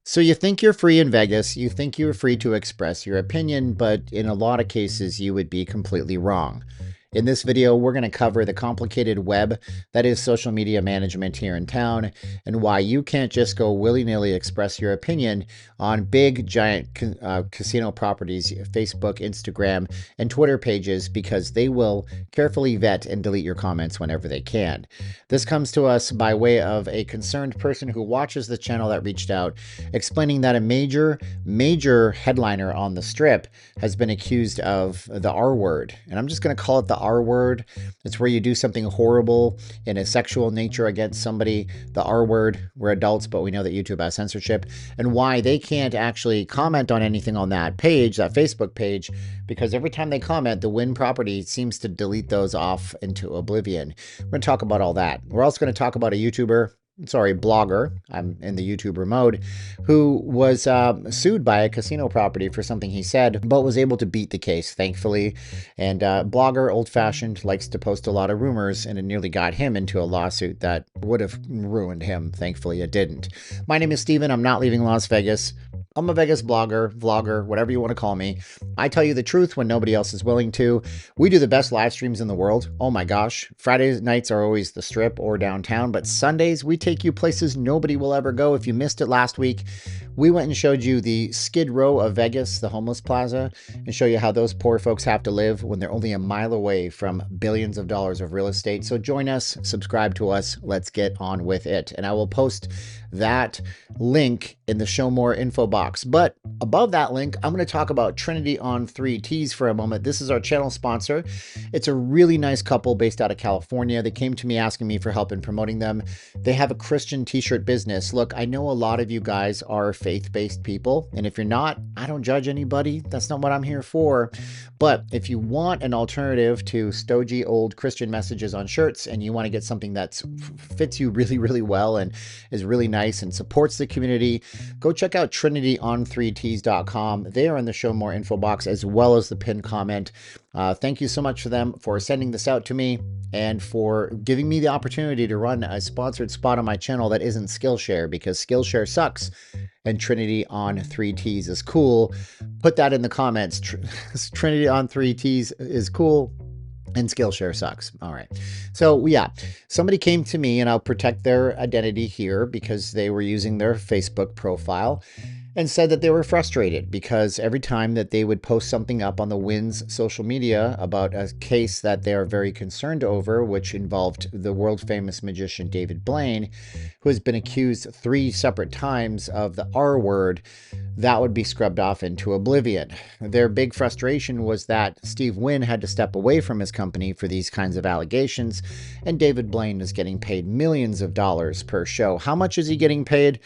So you think you're free in Vegas, you think you're free to express your opinion, but in a lot of cases you would be completely wrong. In this video, we're going to cover the complicated web that is social media management here in town and why you can't just go willy-nilly express your opinion on big, giant casino properties, Facebook, Instagram, and Twitter pages because they will carefully vet and delete your comments whenever they can. This comes to us by way of a concerned person who watches the channel that reached out, explaining that a major headliner on the Strip has been accused of the R word. And I'm just going to call it the R word. It's where you do something horrible in a sexual nature against somebody. The R word. We're adults, but we know that YouTube has censorship, and why they can't actually comment on anything on that page, that Facebook page, because every time they comment, the Wynn property seems to delete those off into oblivion. We're going to talk about all that. We're also going to talk about a blogger, I'm in the YouTuber mode, who was sued by a casino property for something he said, but was able to beat the case, thankfully. And blogger, old-fashioned, likes to post a lot of rumors, and it nearly got him into a lawsuit that would have ruined him. Thankfully, it didn't. My name is Steven. I'm not leaving Las Vegas. I'm a Vegas blogger, vlogger, whatever you want to call me. I tell you the truth when nobody else is willing to. We do the best live streams in the world. Oh my gosh. Friday nights are always the Strip or downtown, but Sundays we take you places nobody will ever go. If you missed it last week, we went and showed you the Skid Row of Vegas, the homeless plaza, and show you how those poor folks have to live when they're only a mile away from billions of dollars of real estate. So join us, subscribe to us, let's get on with it. And I will post that link in the show more info box. But above that link, I'm going to talk about Trinity on 3Ts for a moment. This is our channel sponsor. It's a really nice couple based out of California. They came to me asking me for help in promoting them. They have a Christian t-shirt business. Look, I know a lot of you guys are faith-based people, and if you're not, I don't judge anybody. That's not what I'm here for. But if you want an alternative to stodgy old Christian messages on shirts and you want to get something that fits you really, really well and is really nice and supports the community, go check out TrinityOn3Ts.com. They are in the show more info box as well as the pinned comment. Thank you so much for them for sending this out to me and for giving me the opportunity to run a sponsored spot on my channel that isn't Skillshare, because Skillshare sucks and Trinity on 3Ts is cool. Put that in the comments. Trinity on 3Ts is cool and Skillshare sucks. All right. So yeah, somebody came to me, and I'll protect their identity here because they were using their Facebook profile, and said that they were frustrated because every time that they would post something up on the Wynn's social media about a case that they are very concerned over, which involved the world-famous magician David Blaine, who has been accused 3 separate times of the R word, that would be scrubbed off into oblivion. Their big frustration was that Steve Wynn had to step away from his company for these kinds of allegations, and David Blaine is getting paid millions of dollars per show. How much is he getting paid?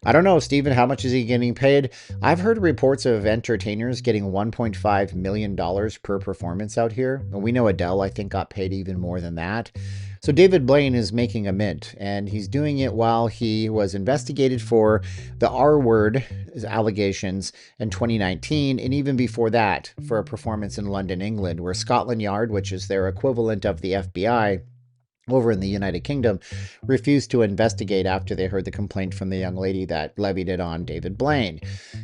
I don't know, Steven, how much is he getting paid? I've heard reports of entertainers getting $1.5 million per performance out here. We know Adele, I think, got paid even more than that. So David Blaine is making a mint, and he's doing it while he was investigated for the R word allegations in 2019, and even before that for a performance in London, England, where Scotland Yard, which is their equivalent of the FBI, over in the United Kingdom, refused to investigate after they heard the complaint from the young lady that levied it on David Blaine.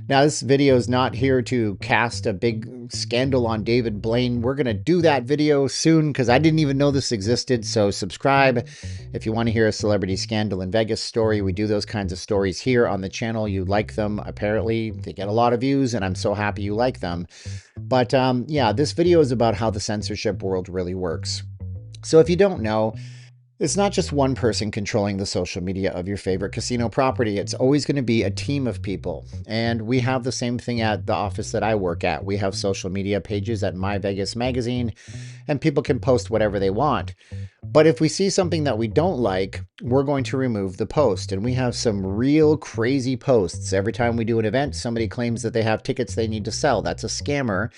Now, this video is not here to cast a big scandal on David Blaine. We're going to do that video soon because I didn't even know this existed. So subscribe if you want to hear a celebrity scandal in Vegas story. We do those kinds of stories here on the channel. You like them. Apparently, they get a lot of views, and I'm so happy you like them. But yeah, this video is about how the censorship world really works. So if you don't know, it's not just one person controlling the social media of your favorite casino property. It's always going to be a team of people. And we have the same thing at the office that I work at. We have social media pages at My Vegas Magazine, and people can post whatever they want. But if we see something that we don't like, we're going to remove the post. And we have some real crazy posts. Every time we do an event, somebody claims that they have tickets they need to sell. That's a scammer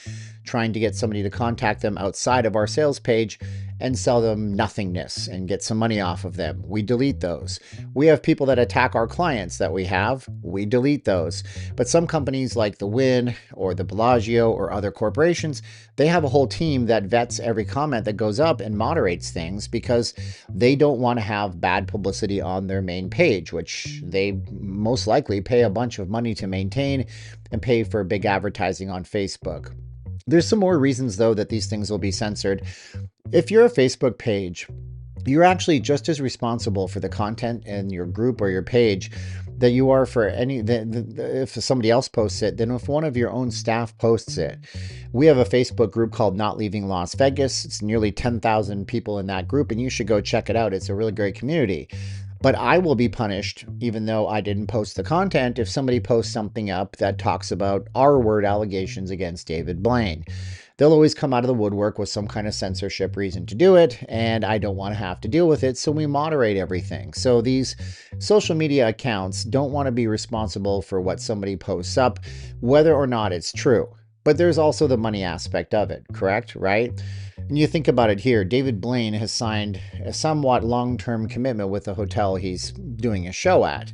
trying to get somebody to contact them outside of our sales page. and sell them nothingness and get some money off of them. We delete those. We have people that attack our clients that we delete those. But some companies like the Win or the Bellagio or other corporations, they have a whole team that vets every comment that goes up and moderates things because they don't want to have bad publicity on their main page, which they most likely pay a bunch of money to maintain and pay for big advertising on Facebook. There's some more reasons, though, that these things will be censored. If you're a Facebook page, you're actually just as responsible for the content in your group or your page that you are for if somebody else posts it, than if one of your own staff posts it. We have a Facebook group called Not Leaving Las Vegas. It's nearly 10,000 people in that group, and you should go check it out. It's a really great community. But I will be punished, even though I didn't post the content, if somebody posts something up that talks about R-word allegations against David Blaine. They'll always come out of the woodwork with some kind of censorship reason to do it, and I don't want to have to deal with it, so we moderate everything. So these social media accounts don't want to be responsible for what somebody posts up, whether or not it's true. But there's also the money aspect of it, correct? Right? And you think about it here, David Blaine has signed a somewhat long-term commitment with the hotel he's doing a show at.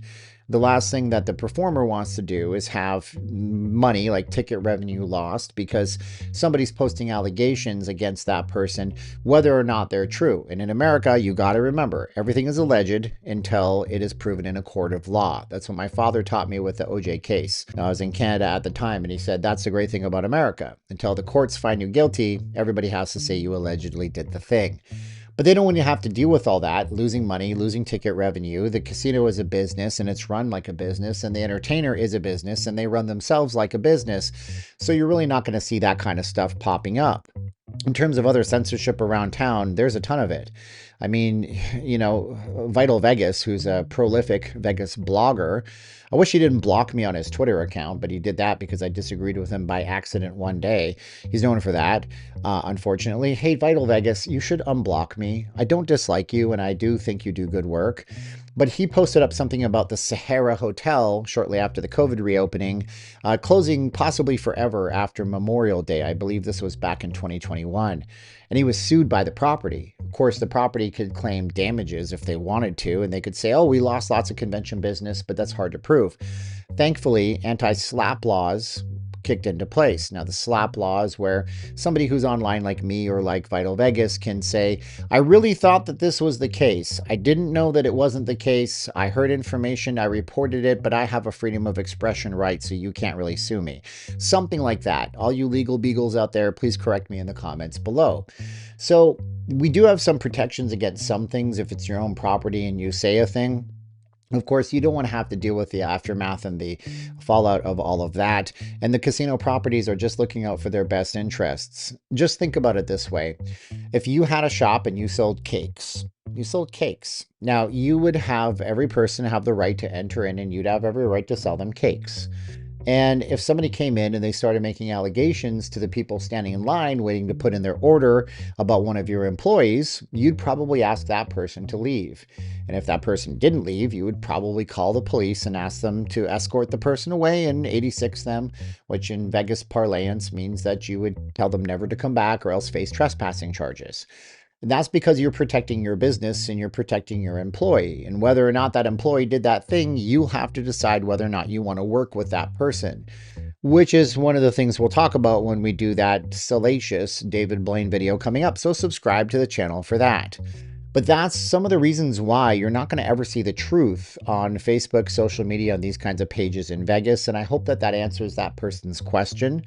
The last thing that the performer wants to do is have money, like ticket revenue, lost because somebody's posting allegations against that person, whether or not they're true. And in America, you got to remember, everything is alleged until it is proven in a court of law. That's what my father taught me with the OJ case. I was in Canada at the time, and he said, that's the great thing about America. Until the courts find you guilty, everybody has to say you allegedly did the thing. But they don't want to have to deal with all that, losing money, losing ticket revenue. The casino is a business and it's run like a business, and the entertainer is a business and they run themselves like a business. So you're really not going to see that kind of stuff popping up. In terms of other censorship around town, there's a ton of it. I mean, you know, Vital Vegas, who's a prolific Vegas blogger, I wish he didn't block me on his Twitter account, but he did that because I disagreed with him by accident one day. He's known for that, unfortunately. Hey, Vital Vegas, you should unblock me. I don't dislike you, and I do think you do good work. But he posted up something about the Sahara Hotel shortly after the COVID reopening, closing possibly forever after Memorial Day. I believe this was back in 2021. And he was sued by the property. Of course, the property could claim damages if they wanted to, and they could say, oh, we lost lots of convention business, but that's hard to prove. Thankfully, anti-SLAPP laws kicked into place. Now, the SLAPP law is where somebody who's online like me or like Vital Vegas can say, I really thought that this was the case. I didn't know that it wasn't the case. I heard information, I reported it, but I have a freedom of expression right, so you can't really sue me. Something like that. All you legal beagles out there, please correct me in the comments below. So we do have some protections against some things if it's your own property and you say a thing. Of course, you don't want to have to deal with the aftermath and the fallout of all of that. And the casino properties are just looking out for their best interests. Just think about it this way. If you had a shop and you sold cakes, now you would have every person have the right to enter in, and you'd have every right to sell them cakes. And if somebody came in and they started making allegations to the people standing in line waiting to put in their order about one of your employees, you'd probably ask that person to leave. And if that person didn't leave, you would probably call the police and ask them to escort the person away and 86 them, which in Vegas parlance means that you would tell them never to come back or else face trespassing charges. And that's because you're protecting your business and you're protecting your employee. And whether or not that employee did that thing, you'll have to decide whether or not you want to work with that person, which is one of the things we'll talk about when we do that salacious David Blaine video coming up. So subscribe to the channel for that. But that's some of the reasons why you're not going to ever see the truth on Facebook, social media, on these kinds of pages in Vegas. And I hope that that answers that person's question.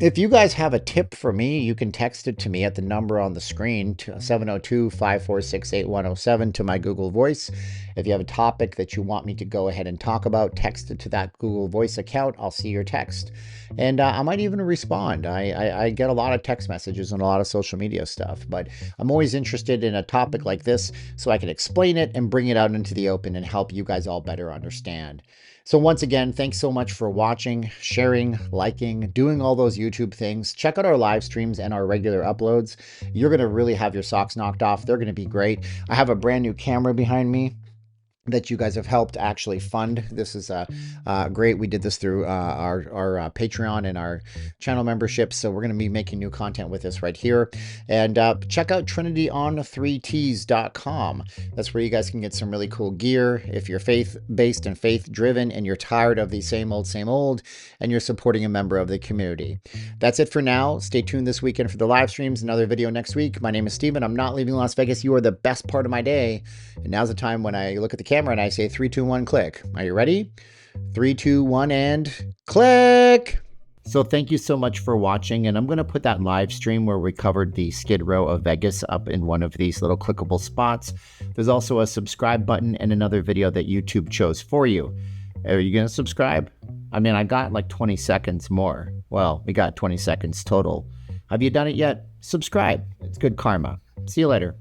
If you guys have a tip for me, you can text it to me at the number on the screen, 702-546-8107 to my Google Voice. If you have a topic that you want me to go ahead and talk about, text it to that Google Voice account. I'll see your text. And I might even respond. I get a lot of text messages and a lot of social media stuff, but I'm always interested in a topic like this so I can explain it and bring it out into the open and help you guys all better understand. So once again, thanks so much for watching, sharing, liking, doing all those YouTube things. Check out our live streams and our regular uploads. You're going to really have your socks knocked off. They're going to be great. I have a brand new camera behind me. that you guys have helped actually fund. This is great. We did this through our Patreon and our channel membership. So we're going to be making new content with this right here. And check out TrinityOn3Ts.com. That's where you guys can get some really cool gear. If you're faith-based and faith-driven and you're tired of the same old, and you're supporting a member of the community. That's it for now. Stay tuned this weekend for the live streams. Another video next week. My name is Steven. I'm not leaving Las Vegas. You are the best part of my day. And now's the time when I look at the camera and I say 3, 2, 1, click. Are you ready? 3, 2, 1, and click. So thank you so much for watching, and I'm going to put that live stream where we covered the Skid Row of Vegas up in one of these little clickable spots. There's also a subscribe button and another video that YouTube chose for you. Are you going to subscribe? I mean, I got like 20 seconds more. Well, we got 20 seconds total. Have you done it yet? Subscribe. It's good karma. See you later.